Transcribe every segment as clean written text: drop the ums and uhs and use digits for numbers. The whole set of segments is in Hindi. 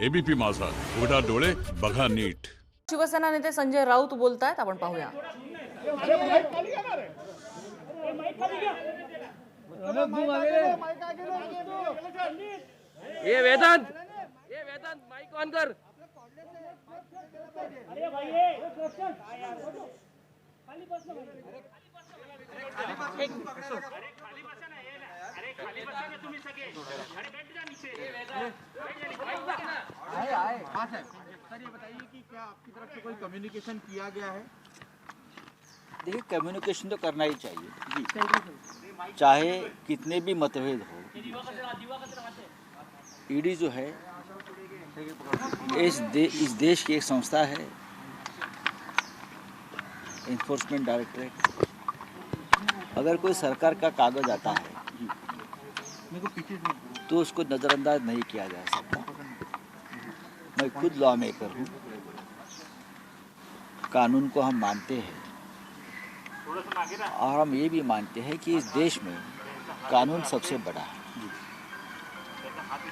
एबीपी माझा, उघडा डोळे बघा नीट. शिवसेना नेते संजय राऊत बोलतायत, आपण पाहूया. ये वेदांत माइक ऑन कर. सर ये बताइए कि क्या आपकी तरफ से कोई कम्युनिकेशन किया गया है? देखिए, कम्युनिकेशन तो करना ही चाहिए जी, चाहे कितने भी मतभेद हो. ईडी जो है इस देश की एक संस्था है, इन्फोर्समेंट डायरेक्टरेट. अगर कोई सरकार का कागज आता है तो उसको नज़रअंदाज नहीं किया जा सकता. मैं खुद लॉ मेकर हूँ, कानून को हम मानते हैं और हम ये भी मानते हैं कि इस देश में कानून सबसे बड़ा है.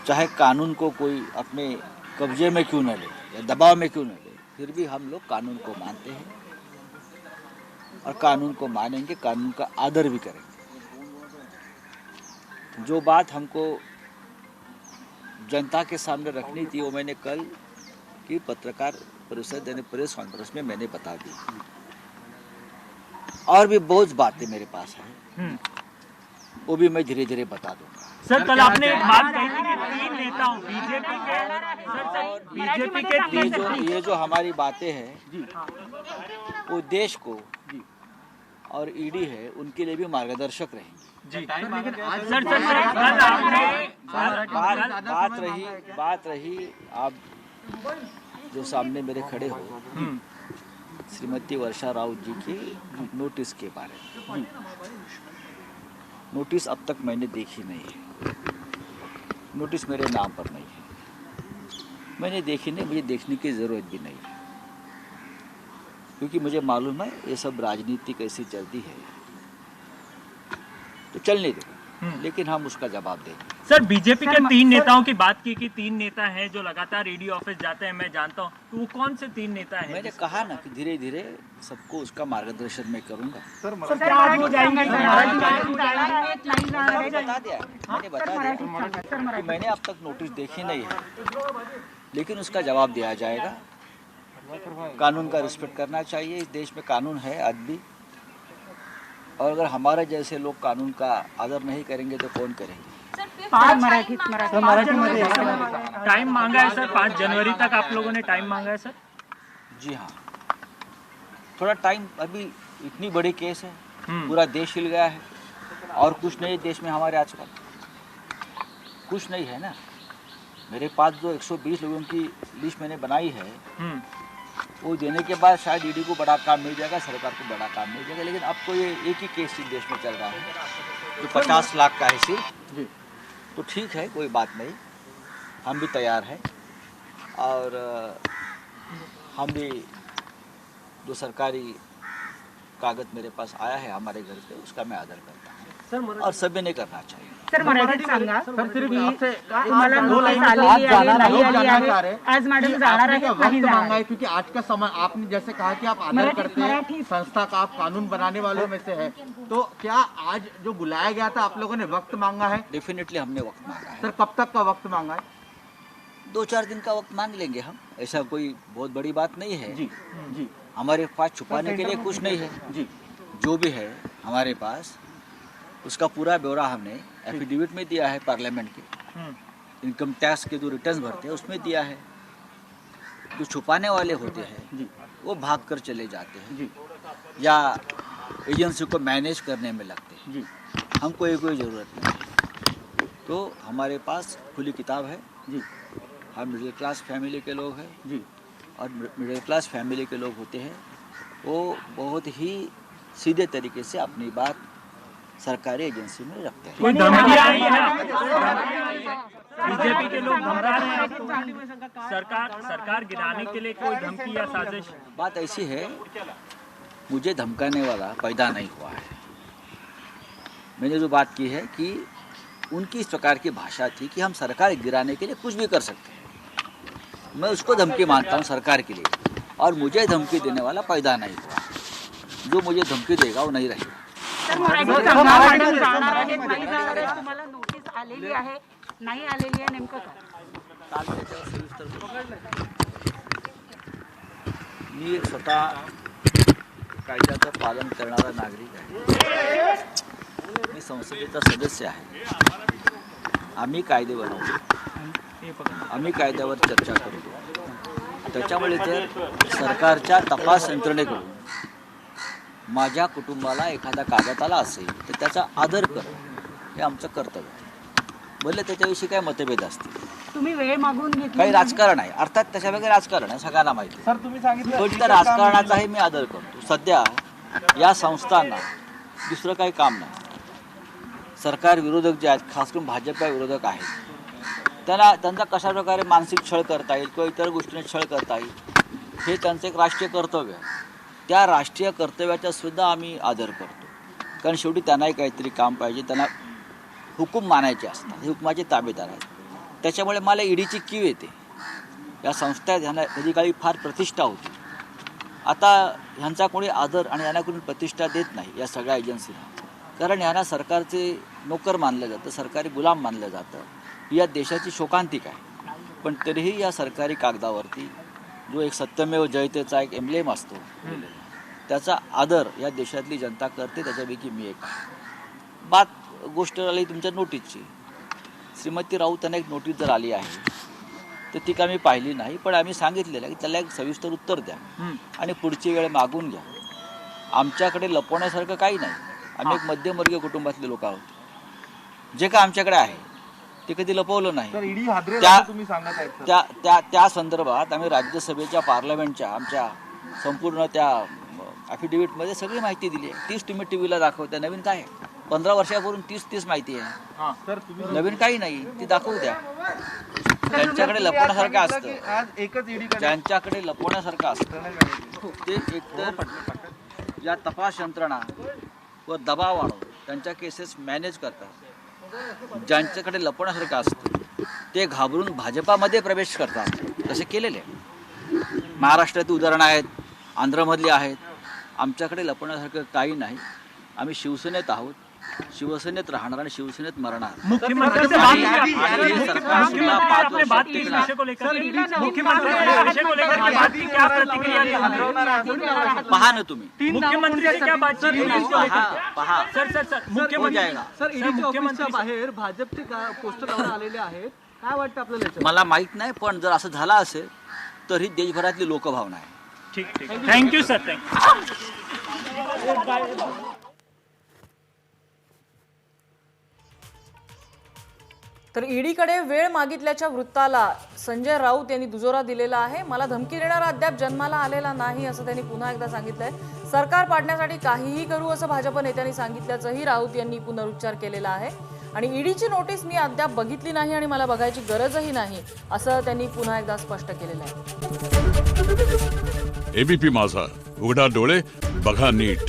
चाहे कानून को कोई अपने कब्जे में क्यों न ले या दबाव में क्यों न ले, फिर भी हम लोग कानून को मानते हैं और कानून को मानेंगे, कानून का आदर भी करेंगे. जो बात हमको जनता के सामने रखनी थी वो मैंने कल की पत्रकार परिषद यानी प्रेस कॉन्फ्रेंस में मैंने बता दी. और भी बहुत बातें मेरे पास हैं, वो भी मैं धीरे धीरे बता दूंगा. सर, कल आपने एक बात कही थी कि तीन नेताओं बीजेपी के ये जो हमारी बातें हैं वो देश को और ईडी है उनके लिए भी मार्गदर्शक रहेंगी. बात रही आप जो सामने मेरे खड़े हो श्रीमती वर्षा राउत जी की नोटिस के बारे में. नोटिस अब तक मैंने देखी नहीं है. नोटिस मेरे नाम पर नहीं है, मैंने देखी नहीं, मुझे देखने की ज़रूरत भी नहीं है, क्योंकि मुझे मालूम है ये सब राजनीति कैसी चलती है. तो चलने दो, लेकिन हम उसका जवाब देंगे. सर, बीजेपी के तीन नेताओं की बात की कि तीन नेता हैं जो लगातार ईडी ऑफिस जाते हैं, मैं जानता हूं, तो वो कौन से तीन नेता हैं? मैंने कहा ना कि धीरे धीरे सबको उसका मार्गदर्शन मैं करूंगा. मैंने बता दिया कि मैंने अब तक नोटिस देखी नहीं है, लेकिन उसका जवाब दिया जाएगा. कानून का रिस्पेक्ट करना चाहिए. इस देश में कानून है आज भी, और अगर हमारे जैसे लोग कानून का आदर नहीं करेंगे तो कौन करेंगे. टाइम मांगा है सर, 5 जनवरी तक आप लोगों ने टाइम मांगा है सर. जी हाँ, थोड़ा टाइम. अभी इतनी बड़ी केस है, पूरा देश हिल गया है, और कुछ नहीं देश में हमारे आजकल कुछ नहीं है ना. मेरे पास जो 120 लोगों की लिस्ट मैंने बनाई है वो देने के बाद शायद ईडी को बड़ा काम मिल जाएगा, सरकार को बड़ा काम मिल जाएगा. लेकिन अब तो ये एक ही केस इस देश में चल रहा है जो 50 लाख का है सिर्फ. तो ठीक है, कोई बात नहीं, हम भी तैयार हैं. और हम भी जो सरकारी कागज मेरे पास आया है हमारे घर पे, उसका मैं आदर करता हूँ और सभी ने करना चाहिए. सर, मराठीत सांगा. तुम्हाला नोटीस आलेली आहे, नाही आली आहे. आज मॅडम जाणार आहेत, नाही जाणार आहे. क्योंकि आज का समय आपने जैसे कहा कि आप आदर करते हैं संस्था का, आप कानून बनाने वालों में से है, तो क्या आज जो बुलाया गया था आप लोगों ने वक्त मांगा है? डेफिनेटली हमने वक्त मांगा है. सर, कब तक का वक्त मांगा है? 2-4 दिन का वक्त मांग लेंगे हम, ऐसा कोई बहुत बड़ी बात नहीं है. जी जी. हमारे पास छुपाने के लिए कुछ नहीं है. जी, जो भी है हमारे पास उसका पूरा ब्यौरा हमने एफिडेविट में दिया है, पार्लियामेंट के इनकम टैक्स के जो रिटर्न्स भरते हैं उसमें दिया है. जो छुपाने वाले होते हैं वो भाग कर चले जाते हैं या एजेंसी को मैनेज करने में लगते हैं. हमको ये कोई ज़रूरत नहीं. तो हमारे पास खुली किताब है. हम मिडिल क्लास फैमिली के लोग हैं और मिडिल क्लास फैमिली के लोग होते हैं वो बहुत ही सीधे तरीके से अपनी बात सरकारी एजेंसी में रखते हैं. कोई धमकी आ रही है? बीजेपी के लोग धमका रहे हैं सरकार गिराने के लिए, कोई धमकी या साजिश? बात ऐसी है, मुझे धमकाने वाला पैदा नहीं हुआ है. मैंने जो बात की है कि उनकी इस प्रकार की भाषा थी कि हम सरकार गिराने के लिए कुछ भी कर सकते हैं. मैं उसको धमकी मानता हूँ सरकार के लिए, और मुझे धमकी देने वाला पैदा नहीं हुआ। जो मुझे धमकी देगा वो नहीं रहेगा। तर मराठी संघा मॅडम जाणार आहेत नाही जाणार आहेत तुम्हाला नोटीस आलेली आहे नाही आलेली आहे नेमकं काय? मी स्वतः कायद्याचं पालन करणारा नागरिक आहे, मी संसदेचा सदस्य आहे। आम्ही कायदे बनवतो, आम्ही कायद्यावर चर्चा करतो। त्याच्यामुळे जर सरकारच्या तपास यंत्रणेकडून माझ्या कुटुंबाला एखादा कागद आला असेल तर त्याचा आदर करणं हे आमचं कर्तव्य आहे। भले त्याच्याविषयी काय मतभेद असतील, तुम्ही वेळ मागून घेतली काही राजकारण आहे, अर्थात त्याच्यामागे राजकारण आहे, सगळ्यांना माहिती आहे। सर तुम्ही सांगितलं पण त्या राजकारणाचाही मी आदर करतो। सध्या या संस्थांना दुसरं काही काम नाही। सरकार विरोधक जे आहेत, खास करून भाजपा विरोधक आहेत, त्यांचा कशा प्रकारे मानसिक छळ करता येईल किंवा इतर गोष्टींना छळ करता येईल हे त्यांचं एक राष्ट्रीय कर्तव्य आहे। त्या राष्ट्रीय कर्तव्याचा सुद्धा आम्ही आदर करतो, कारण शेवटी त्यांनाही काहीतरी काम पाहिजे, त्यांना हुकूम मानायचे असतात, हे हुकुमाचे ताबेदार आहेत। त्याच्यामुळे मला ईडीची कीव येते। या संस्था ह्यांना काळी फार प्रतिष्ठा होती, आता ह्यांचा कोणी आदर आणि यांना कोणी प्रतिष्ठा देत नाही या सगळ्या एजन्सीला, कारण यांना सरकारचे नोकर मानलं जातं, सरकारी गुलाम मानलं जातं। ही या देशाची शोकांतिक आहे, पण तरीही या सरकारी कागदावरती जो एक सत्यमेव जयतेचा एक एम्ब्लेम असतो, त्याचा आदर या देशातली जनता करते, त्याच्यापैकी मी एक आहे। गोष्ट आली तुमच्या नोटीसची, श्रीमती राऊत यांना एक नोटीस जर आली आहे तर ती का मी पाहिली नाही, पण आम्ही सांगितलेलं की त्याला एक सविस्तर उत्तर द्या आणि पुढची वेळ मागून घ्या। आमच्याकडे लपवण्यासारखं काही नाही, आम्ही एक मध्यमवर्गीय कुटुंबातले लोक आहोत। जे का आमच्याकडे आहे ते कधी लपवलं नाही। त्या संदर्भात आम्ही राज्यसभेच्या पार्लमेंटच्या आमच्या संपूर्ण त्या ॲफिडेव्हिटमध्ये सगळी माहिती दिली आहे। तीच तुम्ही टी व्हीला दाखवता, नवीन काय आहे? 15 वर्षापूर्वी तीच माहिती आहे, नवीन काही नाही, ती दाखवू द्या। ज्यांच्याकडे लपवण्यासारखं असतं, ज्यांच्याकडे लपवण्यासारखं असतं ते एकतर या तपास यंत्रणा व दबाव आणून त्यांच्या केसेस मॅनेज करतात, ज्यांच्याकडे लपवण्यासारखं असतं ते घाबरून भाजपामध्ये प्रवेश करतात, तसे केलेले आहे। महाराष्ट्रातील उदाहरणं आहेत, आंध्रमधली आहेत। आमच्याकडे लपवण्यासारखं काही नाही। आम्ही शिवसेनेत आहोत, शिवसेनेत राहणार आणि शिवसेनेत मरणार। मुख्यमंत्री से बात की आपने बात की इस विषय को लेकर, मुख्यमंत्री ने इस विषय को लेकर बात की, क्या प्रतिक्रिया दी? पहा ना तुम्ही, मुख्यमंत्री से क्या बातचीत हुई इसको लेकर? पहा सर मुख्यमंत्री मुख्यमंत्री बाहेर भाजपचे पोस्टर आलेले आहेत, काय वाटतं आपल्याला? मला माहित नाही, पण जर असं झालं असेल तर ही देशभरातली लोकभावना आहे। ठीक थँक्यू सर, थँक्यू। तर ईडीकडे वेळ मागितल्याच्या वृत्ताला संजय राऊत यांनी दुजोरा दिलेला आहे। मला धमकी देणारा अद्याप जन्माला आलेला नाही असं त्यांनी पुन्हा एकदा सांगितलंय। सरकार पाडण्यासाठी काहीही करू असं भाजप नेत्यांनी सांगितल्याचंही राऊत यांनी पुनरुच्चार केलेला आहे। आणि ईडीची नोटीस मी अद्याप बघितली नाही आणि मला बघायची गरजही नाही असं त्यांनी पुन्हा एकदा स्पष्ट केलेलं आहे। एबीपी माझा, उघडा डोळे बघा नीट।